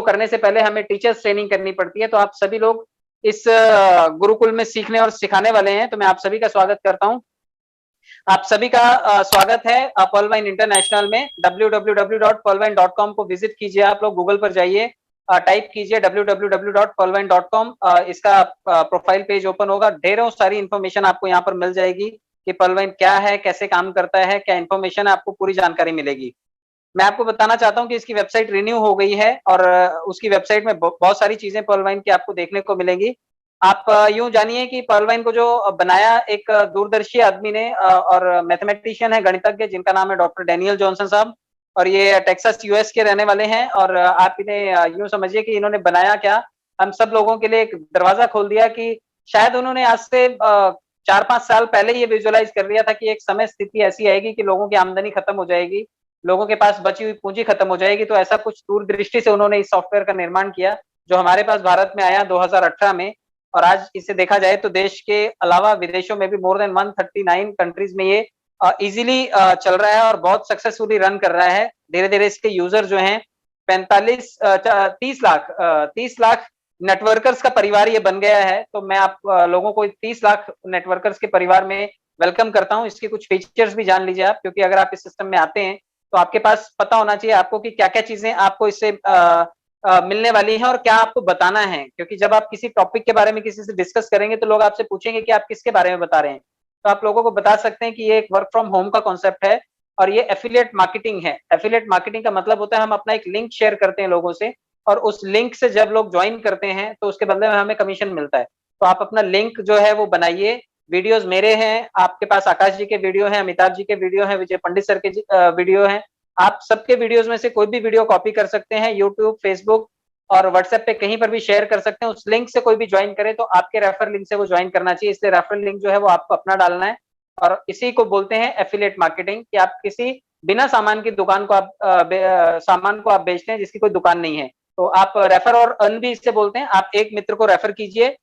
करने से पहले हमें टीचर्स ट्रेनिंग करनी पड़ती है। तो आप सभी लोग इस गुरुकुल में सीखने और सिखाने वाले हैं, तो मैं आप सभी का स्वागत करता हूं। आप सभी का स्वागत है पर्लवाइन इंटरनेशनल में। www.pearlvine.com को विजिट कीजिए। आप लोग गूगल पर जाइए, टाइप कीजिए www.pearlvine.com, इसका प्रोफाइल पेज ओपन होगा। ढेरों सारी इंफॉर्मेशन आपको यहाँ पर मिल जाएगी कि पर्लवाइन क्या है, कैसे काम करता है, क्या इंफॉर्मेशन है, आपको पूरी जानकारी मिलेगी। मैं आपको बताना चाहता हूं कि इसकी वेबसाइट रिन्यू हो गई है और उसकी वेबसाइट में बहुत सारी चीजें पर्लवाइन की आपको देखने को मिलेंगी। आप यूं जानिए कि पर्लवाइन को जो बनाया एक दूरदर्शी आदमी ने और मैथमेटिशियन है, गणितज्ञ, जिनका नाम है डॉक्टर डैनियल जॉनसन साहब, और ये टेक्सास यूएस के रहने वाले हैं। और आप इन्हें यूं समझिए कि इन्होंने बनाया क्या, हम सब लोगों के लिए एक दरवाजा खोल दिया कि शायद उन्होंने आज से 4-5 साल पहले ये विजुअलाइज कर लिया था कि एक समय स्थिति ऐसी आएगी कि लोगों की आमदनी खत्म हो जाएगी, लोगों के पास बची हुई पूंजी खत्म हो जाएगी। तो ऐसा कुछ दूरदृष्टि से उन्होंने इस सॉफ्टवेयर का निर्माण किया जो हमारे पास भारत में आया 2018 में। और आज इसे देखा जाए तो देश के अलावा विदेशों में भी मोर देन 139 कंट्रीज में ये इजीली चल रहा है और बहुत सक्सेसफुली रन कर रहा है। धीरे धीरे इसके यूजर जो हैं 30 लाख नेटवर्कर्स का परिवार ये बन गया है। तो मैं आप लोगों को 30 लाख नेटवर्कर्स के परिवार में वेलकम करता हूं। इसके कुछ फीचर्स भी जान लीजिए आप, क्योंकि अगर आप इस सिस्टम में आते हैं तो आपके पास पता होना चाहिए आपको कि क्या क्या चीजें आपको इससे मिलने वाली हैं और क्या आपको बताना है। क्योंकि जब आप किसी टॉपिक के बारे में किसी से डिस्कस करेंगे तो लोग आपसे पूछेंगे कि आप किसके बारे में बता रहे हैं। तो आप लोगों को बता सकते हैं कि ये एक वर्क फ्रॉम होम का कॉन्सेप्ट है और ये एफिलिएट मार्केटिंग है। एफिलिएट मार्केटिंग का मतलब होता है हम अपना एक लिंक शेयर करते हैं लोगों से, और उस लिंक से जब लोग ज्वाइन करते हैं तो उसके बदले में हमें कमीशन मिलता है। तो आप अपना लिंक जो है वो बनाइए। वीडियोस मेरे हैं, आपके पास आकाश जी के वीडियो हैं, अमिताभ जी के वीडियो हैं, विजय पंडित सर के वीडियो हैं। आप सबके वीडियोस में से कोई भी वीडियो कॉपी कर सकते हैं, यूट्यूब, फेसबुक और व्हाट्सएप पे कहीं पर भी शेयर कर सकते हैं। उस लिंक से कोई भी ज्वाइन करे तो आपके रेफर लिंक से वो ज्वाइन करना चाहिए। इसलिए रेफर लिंक जो है वो आपको अपना डालना है और इसी को बोलते हैं एफिलिएट मार्केटिंग, कि आप किसी बिना सामान की दुकान को आप सामान को आप बेचते हैं जिसकी कोई दुकान नहीं है। तो आप रेफर और अर्न भी इससे बोलते हैं। आप एक मित्र को रेफर कीजिए,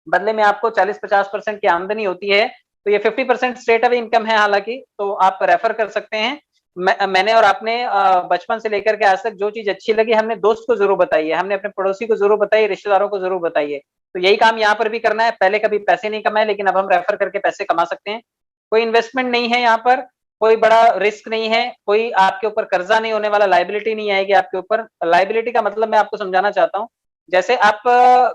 बदले में आपको 40-50% की आमदनी होती है। तो ये 50% स्ट्रेट अवे इनकम है हालांकि, तो आप रेफर कर सकते हैं। मैंने और आपने बचपन से लेकर के आज तक जो चीज अच्छी लगी हमने दोस्त को जरूर बताई है, हमने अपने पड़ोसी को जरूर बताई है, रिश्तेदारों को जरूर बताई है। तो यही काम यहाँ पर भी करना है। पहले कभी पैसे नहीं कमाए, लेकिन अब हम रेफर करके पैसे कमा सकते हैं। कोई इन्वेस्टमेंट नहीं है यहाँ पर, कोई बड़ा रिस्क नहीं है, कोई आपके ऊपर कर्जा नहीं होने वाला, लाइबिलिटी नहीं आएगी आपके ऊपर। लाइबिलिटी का मतलब मैं आपको समझाना चाहता हूँ। जैसे आप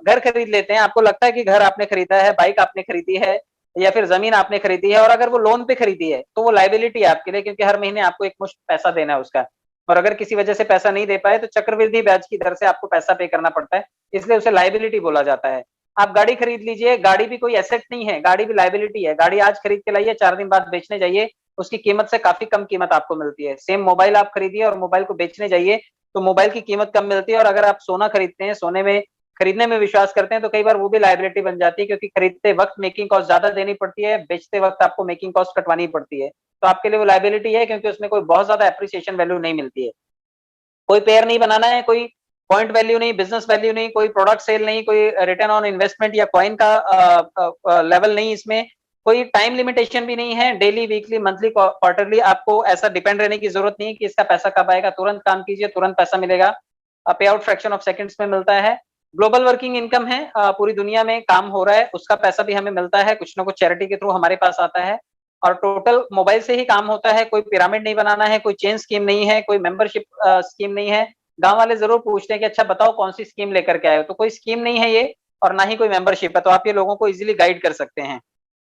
घर खरीद लेते हैं, आपको लगता है कि घर आपने खरीदा है, बाइक आपने खरीदी है या फिर जमीन आपने खरीदी है, और अगर वो लोन पे खरीदी है तो वो लाइबिलिटी है आपके लिए, क्योंकि हर महीने आपको एक मुश्त पैसा देना है उसका। और अगर किसी वजह से पैसा नहीं दे पाए तो चक्रवृद्धि ब्याज की दर से आपको पैसा पे करना पड़ता है, इसलिए उसे लाइबिलिटी बोला जाता है। आप गाड़ी खरीद लीजिए, गाड़ी भी कोई एसेट नहीं है, गाड़ी भी लाइबिलिटी है। गाड़ी आज खरीद के लाइए, 4 दिन बाद बेचने जाइए, उसकी कीमत से काफी कम कीमत आपको मिलती है। सेम मोबाइल आप खरीदिए और मोबाइल को बेचने जाइए तो मोबाइल की कीमत कम मिलती है। और अगर आप सोना खरीदते हैं, सोने में खरीदने में विश्वास करते हैं, तो कई बार वो भी लायबिलिटी बन जाती है, क्योंकि खरीदते वक्त मेकिंग कॉस्ट ज्यादा देनी पड़ती है, बेचते वक्त आपको मेकिंग कॉस्ट कटवानी पड़ती है। तो आपके लिए वो लायबिलिटी है, क्योंकि उसमें कोई बहुत ज्यादा एप्रिसिएशन वैल्यू नहीं मिलती है। कोई पेयर नहीं बनाना है, कोई पॉइंट वैल्यू नहीं, बिजनेस वैल्यू नहीं, कोई प्रोडक्ट सेल नहीं, कोई रिटर्न ऑन इन्वेस्टमेंट या कॉइन का लेवल नहीं, इसमें कोई टाइम लिमिटेशन भी नहीं है। डेली, वीकली, मंथली, क्वार्टरली आपको ऐसा डिपेंड रहने की जरूरत नहीं है कि इसका पैसा कब आएगा। तुरंत काम कीजिए, तुरंत पैसा मिलेगा। पे आउट फ्रैक्शन ऑफ सेकंड्स में मिलता है। ग्लोबल वर्किंग इनकम है, पूरी दुनिया में काम हो रहा है उसका पैसा भी हमें मिलता है, कुछ ना कुछ चैरिटी के थ्रू हमारे पास आता है। और टोटल मोबाइल से ही काम होता है, कोई पिरामिड नहीं बनाना है, कोई चेन स्कीम नहीं है, कोई मेंबरशिप स्कीम नहीं है। गांव वाले जरूर पूछते हैं कि अच्छा बताओ कौन सी स्कीम लेकर के आए हो, तो कोई स्कीम नहीं है ये, और ना ही कोई मेंबरशिप है। तो आप ये लोगों को इजीली गाइड कर सकते हैं।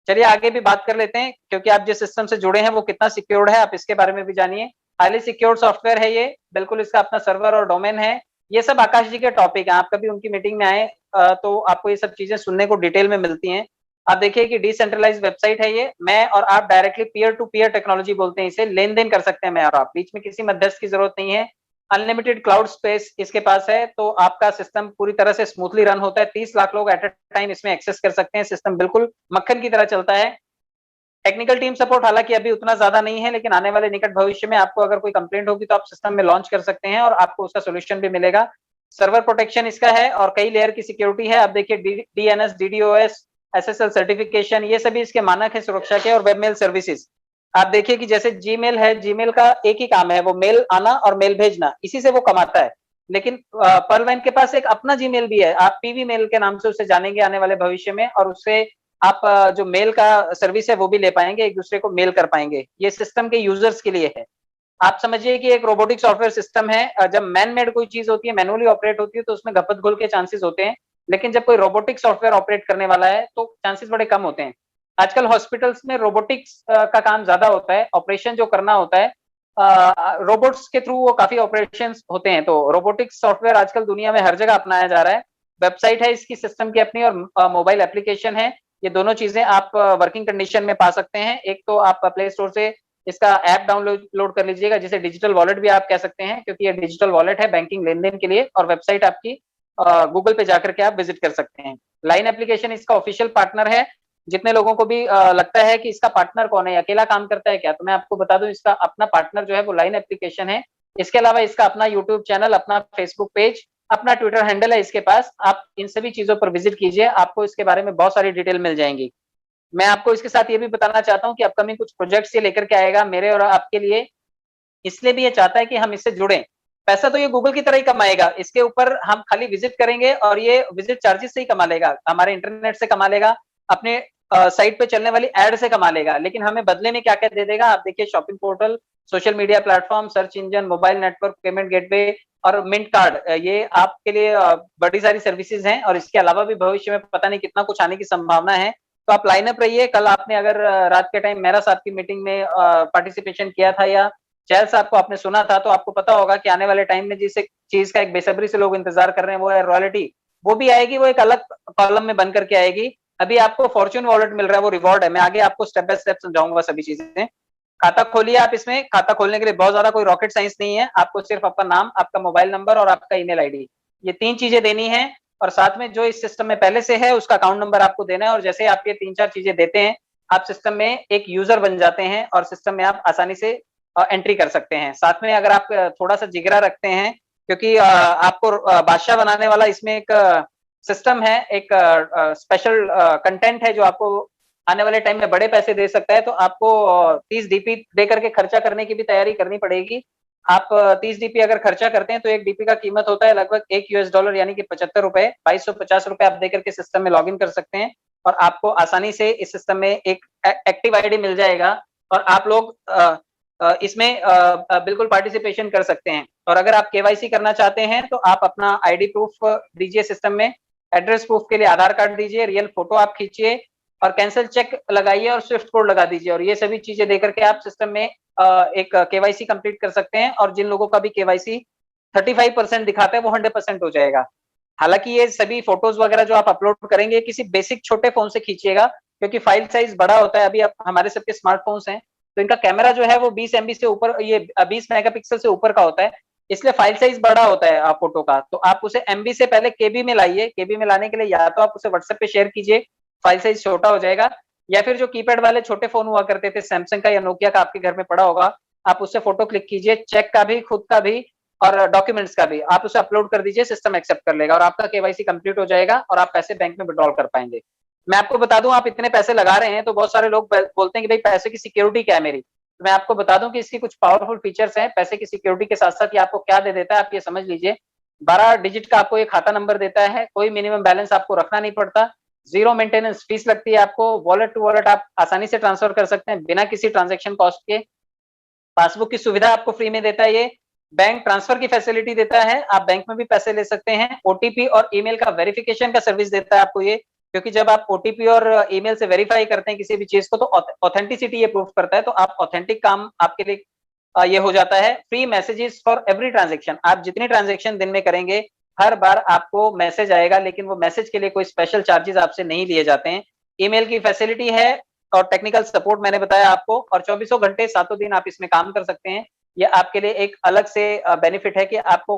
चलिए आगे भी बात कर लेते हैं, क्योंकि आप जिस सिस्टम से जुड़े हैं वो कितना सिक्योर्ड है, आप इसके बारे में भी जानिए। हाईली सिक्योर्ड सॉफ्टवेयर है ये, बिल्कुल इसका अपना सर्वर और डोमेन है। ये सब आकाश जी के टॉपिक हैं, आप कभी उनकी मीटिंग में आए तो आपको ये सब चीजें सुनने को डिटेल में मिलती हैं। आप देखिए कि डिसेंट्रलाइज वेबसाइट है ये, मैं और आप directly peer to peer technology बोलते हैं इसे, लेन देन कर सकते हैं मैं और आप, बीच में किसी मध्यस्थ की जरूरत नहीं है। अनलिमिटेड क्लाउड स्पेस इसके पास है, तो आपका सिस्टम पूरी तरह से स्मूथली रन होता है। 30 लाख लोग एट अ टाइम इसमें एक्सेस कर सकते हैं। सिस्टम बिल्कुल मक्खन की तरह चलता है। टेक्निकल टीम सपोर्ट हालांकि अभी उतना ज्यादा नहीं है, लेकिन आने वाले निकट भविष्य में आपको अगर कोई कंप्लेंट होगी तो आप सिस्टम में लॉन्च कर सकते हैं और आपको उसका सोल्यूशन भी मिलेगा। सर्वर प्रोटेक्शन इसका है और कई लेयर की सिक्योरिटी है। आप देखिए डीएनएस, डीडीओएस, एसएसएल सर्टिफिकेशन, ये सभी इसके मानक है सुरक्षा के। और वेबमेल सर्विसेज आप देखिए कि जैसे जीमेल है, जीमेल का एक ही काम है, वो मेल आना और मेल भेजना, इसी से वो कमाता है। लेकिन पर्ल वाइन के पास एक अपना जीमेल भी है, आप पीवी मेल के नाम से उसे जानेंगे आने वाले भविष्य में, और उससे आप जो मेल का सर्विस है वो भी ले पाएंगे, एक दूसरे को मेल कर पाएंगे। ये सिस्टम के यूजर्स के लिए है। आप समझिए कि एक रोबोटिक सॉफ्टवेयर सिस्टम है, जब मैन मेड कोई चीज होती है, मैनुअली ऑपरेट होती है, तो उसमें घपत घुल के चांसेस होते हैं, लेकिन जब कोई रोबोटिक सॉफ्टवेयर ऑपरेट करने वाला है तो चांसेस बड़े कम होते हैं। आजकल हॉस्पिटल्स में रोबोटिक्स का काम ज्यादा होता है, ऑपरेशन जो करना होता है रोबोट्स के थ्रू वो काफी ऑपरेशन होते हैं, तो रोबोटिक्स सॉफ्टवेयर आजकल दुनिया में हर जगह अपनाया जा रहा है। वेबसाइट है इसकी सिस्टम की अपनी, और मोबाइल एप्लीकेशन है। ये दोनों चीजें आप वर्किंग कंडीशन में पा सकते हैं। एक तो आप प्ले स्टोर से इसका ऐप डाउनलोड कर लीजिएगा, जिसे डिजिटल वॉलेट भी आप कह सकते हैं, क्योंकि ये डिजिटल वॉलेट है बैंकिंग लेन देन के लिए, और वेबसाइट आपकी गूगल पे जाकर के आप विजिट कर सकते हैं। लाइन एप्लीकेशन इसका ऑफिशियल पार्टनर है। जितने लोगों को भी लगता है कि इसका पार्टनर कौन है, अकेला काम करता है क्या, तो मैं आपको बता दूं इसका अपना पार्टनर जो है वो लाइन एप्लीकेशन है। इसके अलावा इसका अपना यूट्यूब चैनल, अपना फेसबुक पेज, अपना ट्विटर हैंडल है इसके पास। आप इन सभी चीजों पर विजिट कीजिए, आपको इसके बारे में बहुत सारी डिटेल मिल जाएंगी। मैं आपको इसके साथ ये भी बताना चाहता हूँ कि अपकमिंग कुछ प्रोजेक्ट्स ये लेकर के आएगा मेरे और आपके लिए, इसलिए भी ये चाहता है कि हम इससे जुड़ें। पैसा तो ये गूगल की तरह ही कमाएगा, इसके ऊपर हम खाली विजिट करेंगे और ये विजिट चार्जेस से ही कमा लेगा, हमारे इंटरनेट से कमा लेगा, अपने साइट पे चलने वाली एड से कमा लेगा, लेकिन हमें बदले में क्या क्या दे देगा आप देखिए, shopping portal, social media platform, search engine, mobile network, payment gateway और मिंट कार्ड, ये आपके लिए बड़ी सारी सर्विसेज हैं, और इसके अलावा भी भविष्य में पता नहीं कितना कुछ आने की संभावना है। तो आप लाइनअप रहिए। कल आपने अगर रात के टाइम मेरा साहब की मीटिंग में पार्टिसिपेशन किया था, या चहल साहब को आपने सुना था, तो आपको पता होगा कि आने वाले टाइम में जिस चीज का एक बेसब्री से लोग इंतजार कर रहे हैं वो है रॉयल्टी। वो भी आएगी, वो एक अलग कॉलम में बन करके आएगी। अभी आपको फॉर्च्यून वॉलेट मिल रहा है, वो रिवॉर्ड है। मैं आगे आपको स्टेप बाय स्टेप समझाऊंगा सभी चीजें। खाता खोलिए आप इसमें। खाता खोलने के लिए बहुत ज्यादा कोई रॉकेट साइंस नहीं है, आपको सिर्फ आपका नाम, आपका मोबाइल नंबर और आपका ईमेल आईडी, ये 3 चीजें देनी है, और साथ में जो इस सिस्टम में पहले से है उसका अकाउंट नंबर आपको देना है। और जैसे आप ये 3-4 चीजें देते हैं, आप सिस्टम में एक यूजर बन जाते हैं, और सिस्टम में आप आसानी से एंट्री कर सकते हैं। साथ में अगर आप थोड़ा सा जिगरा रखते हैं, क्योंकि आपको बादशाह बनाने वाला इसमें एक सिस्टम है, एक स्पेशल कंटेंट है जो आपको आने वाले टाइम में बड़े पैसे दे सकता है, तो आपको 30 डीपी दे करके खर्चा करने की भी तैयारी करनी पड़ेगी। आप 30 डीपी अगर खर्चा करते हैं तो एक डीपी का कीमत होता है लगभग $1 यानी कि 75 रुपए, 2250 रुपए आप देकर के सिस्टम में लॉगिन कर सकते हैं, और आपको आसानी से इस सिस्टम में एक एक्टिव आईडी मिल जाएगा, और आप लोग इसमें बिल्कुल पार्टिसिपेशन कर सकते हैं। और अगर आप केवाईसी करना चाहते हैं तो आप अपना आईडी प्रूफ दीजिए सिस्टम में, एड्रेस प्रूफ के लिए आधार कार्ड दीजिए, रियल फोटो आप खींचिए, और कैंसिल चेक लगाइए और स्विफ्ट कोड लगा दीजिए, और ये सभी चीजें देकर के आप सिस्टम में एक केवाईसी कंप्लीट कर सकते हैं। और जिन लोगों का भी केवाईसी 35% दिखाता है वो 100% हो जाएगा। हालांकि ये सभी फोटोज वगैरह जो आप अपलोड करेंगे किसी बेसिक छोटे फोन से खींचिएगा, क्योंकि फाइल साइज बड़ा होता है। अभी आप हमारे सबके स्मार्टफोन्स हैं, तो इनका कैमरा जो है वो 20 MB से ऊपर, ये 20 मेगापिक्सल से ऊपर का होता है, इसलिए फाइल साइज बड़ा होता है फोटो का। तो आप उसे MB से पहले केबी में लाइए। केबी में लाने के लिए या तो आप उसे व्हाट्सएप पे शेयर कीजिए, फाइल साइज छोटा हो जाएगा, या फिर जो कीपैड वाले छोटे फोन हुआ करते थे, सैमसंग का या नोकिया का आपके घर में पड़ा होगा, आप उससे फोटो क्लिक कीजिए, चेक का भी, खुद का भी और डॉक्यूमेंट्स का भी, आप उसे अपलोड कर दीजिए, सिस्टम एक्सेप्ट कर लेगा और आपका केवाईसी कंप्लीट हो जाएगा, और आप पैसे बैंक में विड्रॉल कर पाएंगे। मैं आपको बता दूं, आप इतने पैसे लगा रहे हैं तो बहुत सारे लोग बोलते हैं कि भाई पैसे की सिक्योरिटी क्या है मेरी। तो मैं आपको बता दूं कि इसकी कुछ पावरफुल फीचर्स हैं। पैसे की सिक्योरिटी के साथ साथ ये आपको क्या दे देता है, आप ये समझ लीजिए। 12 डिजिट का आपको एक खाता नंबर देता है, कोई मिनिमम बैलेंस आपको रखना नहीं पड़ता, जीरो मेंटेनेंस फीस लगती है आपको, वॉलेट टू वॉलेट आप आसानी से ट्रांसफर कर सकते हैं बिना किसी ट्रांजेक्शन कॉस्ट के, पासबुक की सुविधा आपको फ्री में देता है ये, बैंक ट्रांसफर की फैसिलिटी देता है, आप बैंक में भी पैसे ले सकते हैं, ओटीपी और ईमेल का वेरिफिकेशन का सर्विस देता है आपको ये, क्योंकि जब आप ओटीपी और ईमेल से वेरीफाई करते हैं किसी भी चीज को तो ऑथेंटिसिटी ये प्रूफ करता है, तो आप ऑथेंटिक काम आपके लिए ये हो जाता है। Free messages for every transaction, आप जितनी ट्रांजेक्शन दिन में करेंगे हर बार आपको मैसेज आएगा, लेकिन वो मैसेज के लिए कोई स्पेशल चार्जेस आपसे नहीं लिए जाते हैं। ईमेल की फैसिलिटी है, और टेक्निकल सपोर्ट मैंने बताया आपको, और 24 घंटे 7 दिन आप इसमें काम कर सकते हैं। ये आपके लिए एक अलग से बेनिफिट है कि आपको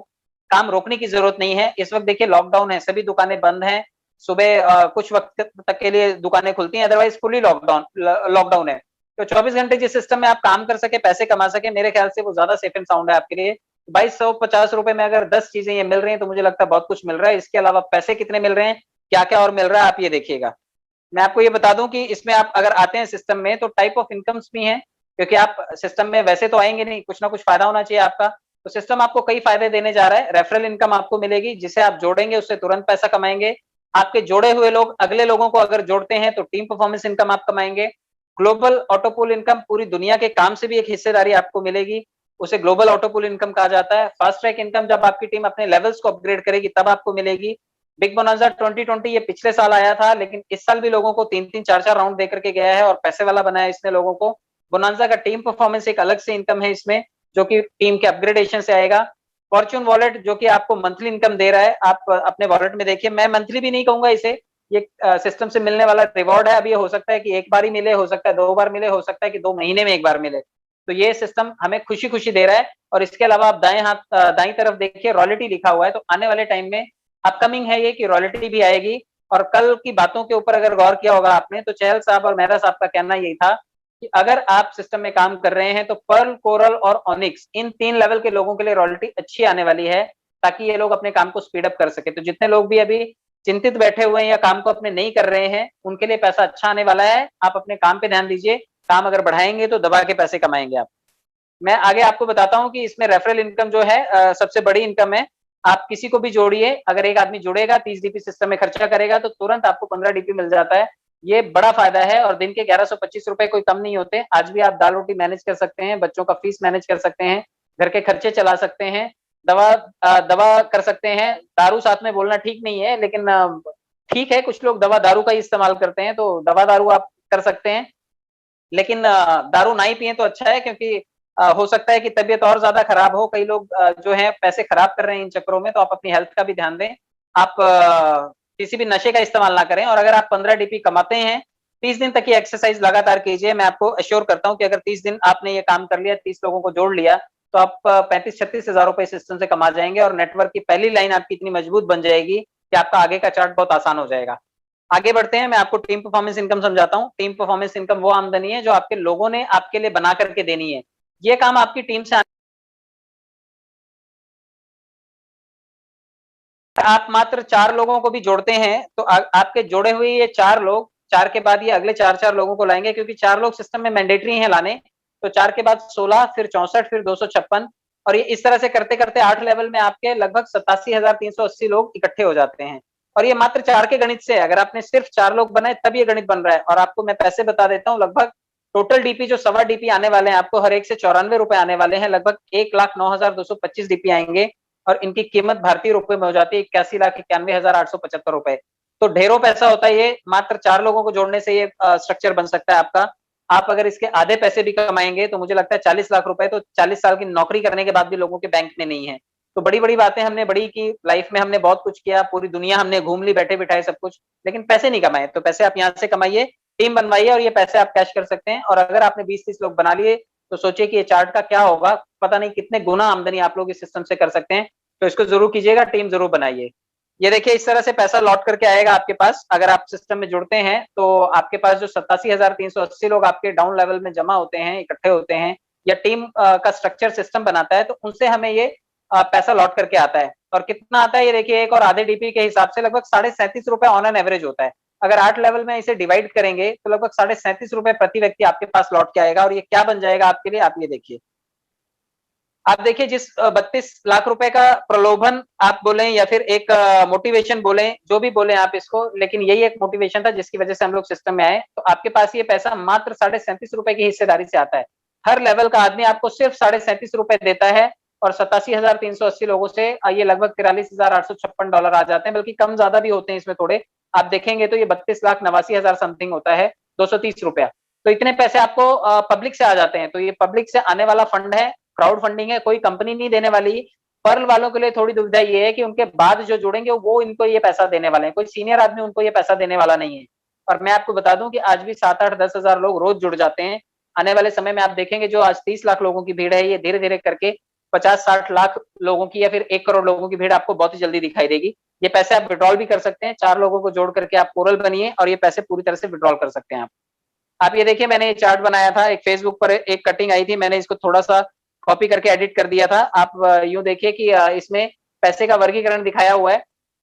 काम रोकने की जरूरत नहीं है। इस वक्त देखिए लॉकडाउन है, सभी दुकानें बंद हैं, सुबह कुछ वक्त तक के लिए दुकानें खुलती हैं, अदरवाइज फुली लॉकडाउन है। तो 24 घंटे जिस सिस्टम में आप काम कर सके, पैसे कमा सके, मेरे ख्याल से वो ज्यादा सेफ एंड साउंड है आपके लिए। 2250 रुपए में अगर 10 चीजें ये मिल रही हैं तो मुझे लगता है बहुत कुछ मिल रहा है। इसके अलावा पैसे कितने मिल रहे हैं, क्या क्या और मिल रहा है, आप ये देखिएगा। मैं आपको ये बता दूं कि इसमें आप अगर आते हैं सिस्टम में तो टाइप ऑफ इनकम्स भी हैं, क्योंकि आप सिस्टम में वैसे तो आएंगे नहीं, कुछ ना कुछ फायदा होना चाहिए आपका। तो सिस्टम आपको कई फायदे देने जा रहा है। रेफरल इनकम आपको मिलेगी, जिसे आप जोड़ेंगे उससे तुरंत पैसा कमाएंगे। आपके जोड़े हुए लोग अगले लोगों को अगर जोड़ते हैं तो टीम परफॉर्मेंस इनकम आप कमाएंगे। ग्लोबल ऑटोपूल इनकम, पूरी दुनिया के काम से भी एक हिस्सेदारी आपको मिलेगी, उसे ग्लोबल ऑटोपूल इनकम कहा जाता है। फास्ट ट्रैक इनकम, जब आपकी टीम अपने लेवल्स को अपग्रेड करेगी तब आपको मिलेगी। बिग बोनांजा 2020 ये पिछले साल आया था, लेकिन इस साल भी लोगों को 3-3 4-4 राउंड देकर के गया है और पैसे वाला बनाया इसने लोगों को। बोनांजा का टीम परफॉर्मेंस एक अलग से इनकम है इसमें, जो कि टीम के अपग्रेडेशन से आएगा। फॉर्च्यून वॉलेट जो कि आपको मंथली इनकम दे रहा है, आप अपने वॉलेट में देखिए, मैं मंथली भी नहीं कहूंगा इसे, ये सिस्टम से मिलने वाला रिवॉर्ड है। अभी हो सकता है कि एक बार ही मिले, हो सकता है 2 बार मिले, हो सकता है कि 2 महीने में एक बार मिले। तो ये सिस्टम हमें खुशी खुशी दे रहा है। और इसके अलावा आप दाएं हाथ दाई तरफ देखिए, रॉयल्टी लिखा हुआ है, तो आने वाले टाइम में अपकमिंग है ये कि रॉयल्टी भी आएगी। और कल की बातों के ऊपर अगर गौर किया होगा आपने, तो चहल साहब और मेहरा साहब का कहना यही था कि अगर आप सिस्टम में काम कर रहे हैं तो पर्ल, कोरल और ऑनिक्स, इन 3 लेवल के लोगों के लिए रॉयल्टी अच्छी आने वाली है, ताकि ये लोग अपने काम को स्पीड अप कर सके। तो जितने लोग भी अभी चिंतित बैठे हुए हैं या काम को अपने नहीं कर रहे हैं, उनके लिए पैसा अच्छा आने वाला है। आप अपने काम पे ध्यान दीजिए, काम अगर बढ़ाएंगे तो दबा के पैसे कमाएंगे आप। मैं आगे आपको बताता हूं कि इसमें रेफरल इनकम जो है सबसे बड़ी इनकम है। आप किसी को भी जोड़िए, अगर एक आदमी जुड़ेगा 30 डीपी सिस्टम में खर्चा करेगा तो तुरंत आपको 15 डीपी मिल जाता है। ये बड़ा फायदा है और दिन के 1125 रुपए कोई कम नहीं होते। आज भी आप दाल रोटी मैनेज कर सकते हैं, बच्चों का फीस मैनेज कर सकते हैं, घर के खर्चे चला सकते हैं, दवा दवा कर सकते हैं। दारू साथ में बोलना ठीक नहीं है, लेकिन ठीक है, कुछ लोग दवा दारू का ही इस्तेमाल करते हैं, तो दवा दारू आप कर सकते हैं। लेकिन दारू ना ही पिए तो अच्छा है, क्योंकि हो सकता है कि तबीयत और ज्यादा खराब हो। कई लोग जो है पैसे खराब कर रहे हैं इन चक्करों में, तो आप अपनी हेल्थ का भी ध्यान दें। आप किसी भी नशे का इस्तेमाल ना करें। और अगर आप 15 डीपी कमाते हैं, 30 दिन तक ये एक्सरसाइज लगातार कीजिए। मैं आपको अश्योर करता हूं कि अगर 30 दिन आपने ये काम कर लिया, 30 लोगों को जोड़ लिया, तो आप 35-36 हजार रुपए सिस्टम से कमा जाएंगे और नेटवर्क की पहली लाइन आपकी इतनी मजबूत बन जाएगी कि आपका आगे का चार्ट बहुत आसान हो जाएगा। आगे बढ़ते हैं, मैं आपको टीम परफॉर्मेंस इनकम समझाता हूं। टीम परफॉर्मेंस इनकम वो आमदनी है जो आपके लोगों ने आपके लिए बना करके देनी है। ये काम आपकी टीम से आप मात्र 4 लोगों को भी जोड़ते हैं, तो आपके जोड़े हुए ये 4 लोग, 4 के बाद ये अगले 4-4 लोगों को लाएंगे, क्योंकि 4 लोग सिस्टम में मैंडेटरी हैं लाने। तो 4 के बाद 16, फिर 64, फिर 256, और ये इस तरह से करते करते 8 लेवल में आपके लगभग 87,380 लोग इकट्ठे हो जाते हैं। और ये मात्र 4 के गणित से, अगर आपने सिर्फ 4 लोग बनाए तब ये गणित बन रहा है। और आपको मैं पैसे बता देता हूँ, लगभग टोटल डीपी जो 1.25 डीपी आने वाले हैं आपको, हर एक से 94 रुपए आने वाले हैं। लगभग 1,09,225 डीपी आएंगे और इनकी कीमत भारतीय रुपए में हो जाती है 81,91,875 रुपए। तो ढेरों पैसा होता है ये, मात्र 4 लोगों को जोड़ने से ये स्ट्रक्चर बन सकता है आपका। आप अगर इसके आधे पैसे भी कमाएंगे तो मुझे लगता है 40 लाख रुपए तो 40 साल की नौकरी करने के बाद भी लोगों के बैंक में नहीं है। तो बड़ी बड़ी बातें हमने बड़ी की, लाइफ में हमने बहुत कुछ किया, पूरी दुनिया हमने घूम ली बैठे बिठाए सब कुछ, लेकिन पैसे नहीं कमाए। तो पैसे आप यहाँ से कमाइए, टीम बनवाइए और ये पैसे आप कैश कर सकते हैं। और अगर आपने 20-30 लोग बना लिए तो सोचिए कि ये चार्ट का क्या होगा, पता नहीं कितने गुना आमदनी आप लोग इस सिस्टम से कर सकते हैं। तो इसको जरूर कीजिएगा, टीम जरूर बनाइए। ये देखिए, इस तरह से पैसा लौट करके आएगा आपके पास। अगर आप सिस्टम में जुड़ते हैं तो आपके पास जो 87,380 लोग आपके डाउन लेवल में जमा होते हैं, इकट्ठे होते हैं, या टीम का स्ट्रक्चर सिस्टम बनाता है, तो उनसे हमें ये पैसा लौट करके आता है। और कितना आता है ये देखिए, एक और आधे डीपी के हिसाब से लगभग 37.5 रुपए ऑन एन एवरेज होता है। अगर 8 लेवल में इसे डिवाइड करेंगे तो लगभग 37.5 रुपए प्रति व्यक्ति आपके पास लौट के आएगा। और ये क्या बन जाएगा आपके लिए, आप ये देखिए। आप देखिए, जिस 32 लाख रुपए का प्रलोभन आप बोले या फिर एक मोटिवेशन बोले, जो भी बोले आप इसको, लेकिन यही एक मोटिवेशन था जिसकी वजह से हम लोग सिस्टम में आए। तो आपके पास ये पैसा मात्र 37.5 रुपए की हिस्सेदारी से आता है। हर लेवल का आदमी आपको सिर्फ 37.5 रुपए देता है और 87,380 लोगों से ये लगभग $43,856 आ जाते हैं, बल्कि कम ज्यादा भी होते हैं इसमें थोड़े। आप देखेंगे तो ये 32,89,000 समथिंग होता है, 230 रुपया। तो इतने पैसे आपको पब्लिक से आ जाते हैं। तो ये पब्लिक से आने वाला फंड है, क्राउड फंडिंग है, कोई कंपनी नहीं देने वाली। पर्ल वालों के लिए थोड़ी दुविधा ये है कि उनके बाद जो जुड़ेंगे वो इनको ये पैसा देने वाले हैं, कोई सीनियर आदमी उनको ये पैसा देने वाला नहीं है। और मैं आपको बता दूं कि आज भी 7-8-10 हजार लोग रोज जुड़ जाते हैं। आने वाले समय में आप देखेंगे, जो आज 30 लाख लोगों की भीड़ है, ये धीरे धीरे करके 50-60 लाख लोगों की या फिर 1 करोड़ लोगों की भीड़ आपको बहुत ही जल्दी दिखाई देगी। ये पैसे आप विड्रॉल भी कर सकते हैं। 4 लोगों को जोड़ करके आप कोरल बनिए और ये पैसे पूरी तरह से विड्रॉल कर सकते हैं आप ये देखिए, मैंने ये चार्ट बनाया था, एक फेसबुक पर एक कटिंग आई थी, मैंने इसको थोड़ा सा कॉपी करके एडिट कर दिया था। आप यूं देखिए कि इसमें पैसे का वर्गीकरण दिखाया हुआ है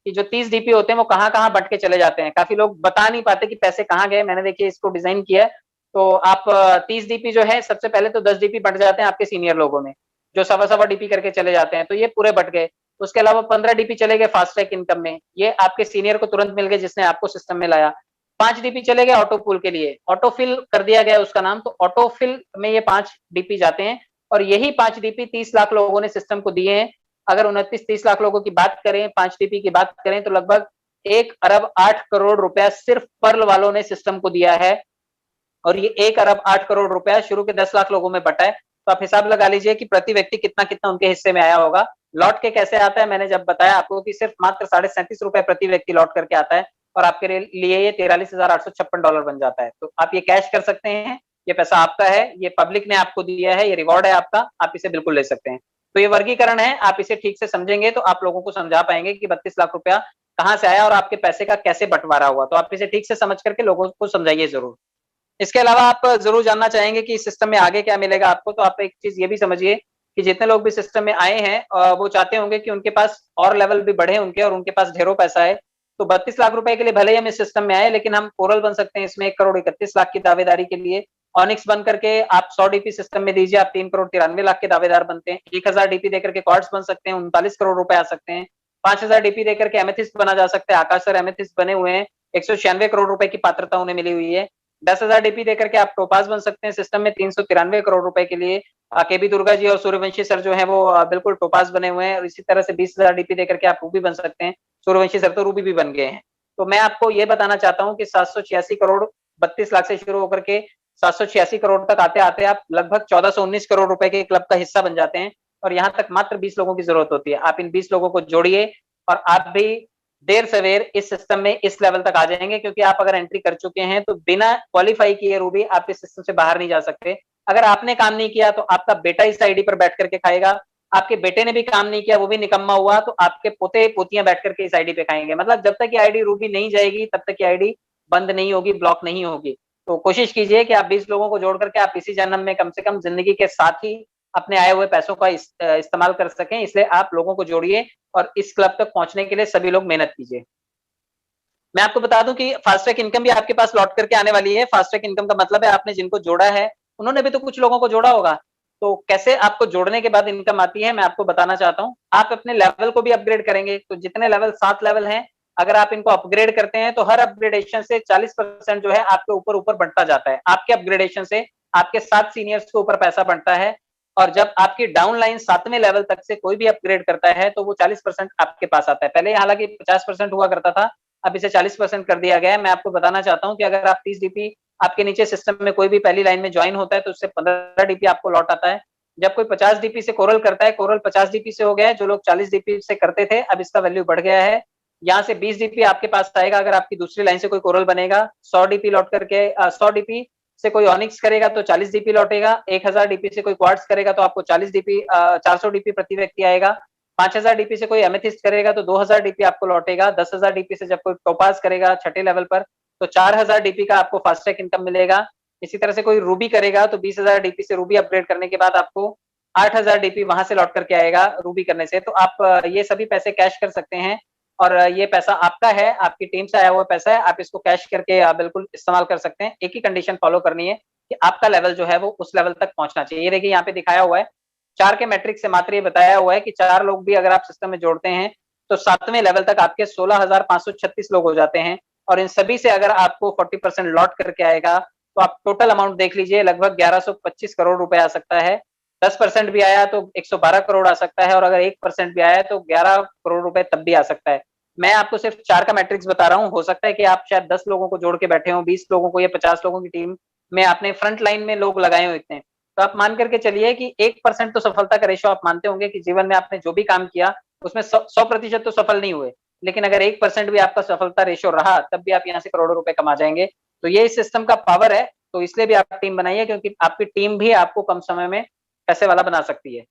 कि जो 30 डीपी होते हैं वो कहाँ कहाँ बट के चले जाते हैं। काफी लोग बता नहीं पाते कि पैसे कहाँ गए। मैंने देखिए इसको डिजाइन किया है। तो आप 30 डीपी जो है, सबसे पहले तो 10 डीपी बट जाते हैं आपके सीनियर लोगों में। जो सवा-सवा डीपी करके चले जाते हैं, तो ये पूरे बट गए। उसके अलावा 15 डीपी चले गए फास्ट ट्रैक इनकम में, ये आपके सीनियर को तुरंत मिल गए जिसने आपको सिस्टम में लाया। 5 डीपी चले गए ऑटो पूल के लिए, ऑटो फिल कर दिया गया उसका नाम, तो ऑटो फिल में ये 5 डीपी जाते हैं और यही 5 डीपी 30 लाख लोगों ने सिस्टम को दिए हैं। अगर 29-30 लाख लोगों की बात करें, 5 डीपी की बात करें तो लगभग 1 अरब 8 करोड़ रुपया सिर्फ पर्ल वालों ने सिस्टम को दिया है और ये 1 अरब 8 करोड़ रुपया शुरू के 10 लाख लोगों में बटा है। तो आप हिसाब लगा लीजिए कि प्रति व्यक्ति कितना-कितना उनके हिस्से में आया होगा। लौट के कैसे आता है, मैंने जब बताया आपको कि सिर्फ मात्र $37.5 प्रति व्यक्ति लौट करके आता है और आपके लिए ये $43,856 बन जाता है। तो आप ये कैश कर सकते हैं, ये पैसा आपका है, ये पब्लिक ने आपको दिया है, ये रिवॉर्ड है आपका, आप इसे बिल्कुल ले सकते हैं। तो ये वर्गीकरण है, आप इसे ठीक से समझेंगे तो आप लोगों को समझा पाएंगे कि 32 लाख रुपया कहाँ से आया और आपके पैसे का कैसे बंटवारा हुआ। तो आप इसे ठीक से समझ करके लोगों को समझाइए ज़रूर। इसके अलावा आप ज़रूर जानना चाहेंगे कि इस सिस्टम में आगे क्या मिलेगा आपको, तो आप एक चीज़ ये भी समझिए कि जितने लोग भी सिस्टम में आए हैं वो चाहते होंगे कि उनके पास और लेवल भी बढ़े उनके और उनके पास ढेरों पैसा है। तो 32 लाख रुपए के लिए भले ही हम इस सिस्टम में आए, लेकिन हम कोरल बन सकते हैं इसमें 1 करोड़ 31 लाख की दावेदारी के लिए। ऑनिक्स बन करके आप 100 डीपी सिस्टम में दीजिए, आप 3 करोड़ 93 लाख के दावेदार बनते हैं। 1000 डीपी देकर के क्वार्ट्ज बन सकते हैं, 39 करोड़ रुपए आ सकते हैं। 5000 डीपी देकर के एमेथिस्ट बना जा सकता है, आकाश सर एमेथिस्ट बने हुए हैं, 196 करोड़ रुपए की पात्रता उन्हें मिली हुई है। 10,000 डीपी देकर के आप टोपाज बन सकते हैं सिस्टम में 393 करोड़ रुपए के लिए। केबी दुर्गा जी और सूर्यवंशी सर जो है वो बिल्कुल टोपाज बने हुए हैं और इसी तरह से 20,000 डीपी देकर के आप रूबी बन सकते हैं। सूर्यवंशी सर तो रूबी भी बन गए हैं। तो मैं आपको ये बताना चाहता हूँ कि 786 करोड़ 32 लाख से शुरू होकर के 786 करोड़ तक आते-आते आप लगभग 1419 करोड़ रुपए के क्लब का हिस्सा बन जाते हैं और यहाँ तक मात्र 20 लोगों की जरूरत होती है। आप इन 20 लोगों को जोड़िए और आप भी देर सवेर इस सिस्टम में इस लेवल तक आ जाएंगे, क्योंकि आप अगर एंट्री कर चुके हैं तो बिना क्वालिफाई किए रूबी आप इस सिस्टम से बाहर नहीं जा सकते। अगर आपने काम नहीं किया तो आपका बेटा इस आईडी पर बैठ करके खाएगा, आपके बेटे ने भी काम नहीं किया वो भी निकम्मा हुआ तो आपके पोते पोतियां बैठ करके इस आईडी पे खाएंगे। मतलब जब तक ये आईडी रूबी नहीं जाएगी तब तक ये आईडी बंद नहीं होगी, ब्लॉक नहीं होगी। तो कोशिश कीजिए कि आप 20 लोगों को जोड़ करके आप इसी जन्म में कम से कम जिंदगी के साथ ही अपने आए हुए पैसों का इस्तेमाल कर सकें, इसलिए आप लोगों को जोड़िए और इस क्लब तक पहुंचने के लिए सभी लोग मेहनत कीजिए। मैं आपको बता दूं कि फास्ट ट्रैक इनकम भी आपके पास लौट करके आने वाली है। फास्ट ट्रैक इनकम का मतलब है आपने जिनको जोड़ा है उन्होंने भी तो कुछ लोगों को जोड़ा होगा। तो कैसे आपको जोड़ने के बाद इनकम आती है मैं आपको बताना चाहता हूँ। आप अपने लेवल को भी अपग्रेड करेंगे, तो जितने लेवल 7 लेवल हैं अगर आप इनको अपग्रेड करते हैं तो हर अपग्रेडेशन से 40% जो है आपके ऊपर ऊपर बढ़ता जाता है। आपके अपग्रेडेशन से आपके 7 सीनियर्स के ऊपर पैसा बढ़ता है और जब आपकी डाउन लाइन 7वें लेवल तक से कोई भी अपग्रेड करता है तो वो 40% आपके पास आता है। पहले हालांकि 50% हुआ करता था, अब इसे 40% कर दिया गया है। मैं आपको बताना चाहता हूँ कि अगर आप 30 डीपी आपके नीचे सिस्टम में कोई भी पहली लाइन में ज्वाइन होता है तो उससे 15 डीपी आपको लौट आता है। जब कोई 50 डीपी से कोरल करता है, कोरल 50 डीपी से हो गया है, जो लोग 40 डीपी से करते थे अब इसका वैल्यू बढ़ गया है। यहाँ से 20 डीपी आपके पास आएगा अगर आपकी दूसरी लाइन से कोई कोरल बनेगा। 100 डीपी लौट करके 100 डीपी से कोई ऑनिक्स करेगा तो 40 डीपी लौटेगा। 1000 डीपी से कोई क्वार्ट्स करेगा तो आपको 40 डीपी 400 डीपी प्रति व्यक्ति आएगा। 5000 डीपी से कोई एमेथिस्ट करेगा तो 2000 डीपी आपको लौटेगा। 10,000 डीपी से जब कोई टोपाज करेगा छठे लेवल पर तो 4000 डीपी का आपको फास्ट ट्रैक इनकम मिलेगा। इसी तरह से कोई रूबी करेगा तो 20,000 डीपी से रूबी अपग्रेड करने के बाद आपको 8000 डीपी वहां से लौट करके आएगा रूबी करने से। तो आप ये सभी पैसे कैश कर सकते हैं और ये पैसा आपका है, आपकी टीम से आया हुआ पैसा है, आप इसको कैश करके बिल्कुल इस्तेमाल कर सकते हैं। एक ही कंडीशन फॉलो करनी है कि आपका लेवल जो है वो उस लेवल तक पहुंचना चाहिए। ये देखिए यहाँ पे दिखाया हुआ है 4 के मैट्रिक से मात्र ये बताया हुआ है कि 4 लोग भी अगर आप सिस्टम में जोड़ते हैं तो 7वें लेवल तक आपके 16,536 लोग हो जाते हैं और इन सभी से अगर आपको 40% लौट करके आएगा तो आप टोटल अमाउंट देख लीजिए लगभग 1125 करोड़ रुपए आ सकता है। 10% भी आया तो 112 करोड़ आ सकता है और अगर 1% भी आया तो 11 करोड़ रुपए तब भी आ सकता है। मैं आपको सिर्फ 4 का मैट्रिक्स बता रहा हूँ, हो सकता है कि आप शायद 10 लोगों को जोड़ के बैठे हो, 20 लोगों को या 50 लोगों की टीम में आपने फ्रंट लाइन में लोग लगाए हो इतने। तो आप मान करके चलिए कि 1% तो सफलता का रेशो आप मानते होंगे कि जीवन में आपने जो भी काम किया उसमें 100% तो सफल नहीं हुए, लेकिन अगर 1% भी आपका सफलता रेशो रहा तब भी आप यहाँ से करोड़ों रुपए कमा जाएंगे। तो ये इस सिस्टम का पावर है, तो इसलिए भी आप टीम बनाइए क्योंकि आपकी टीम भी आपको कम समय में पैसे वाला बना सकती है।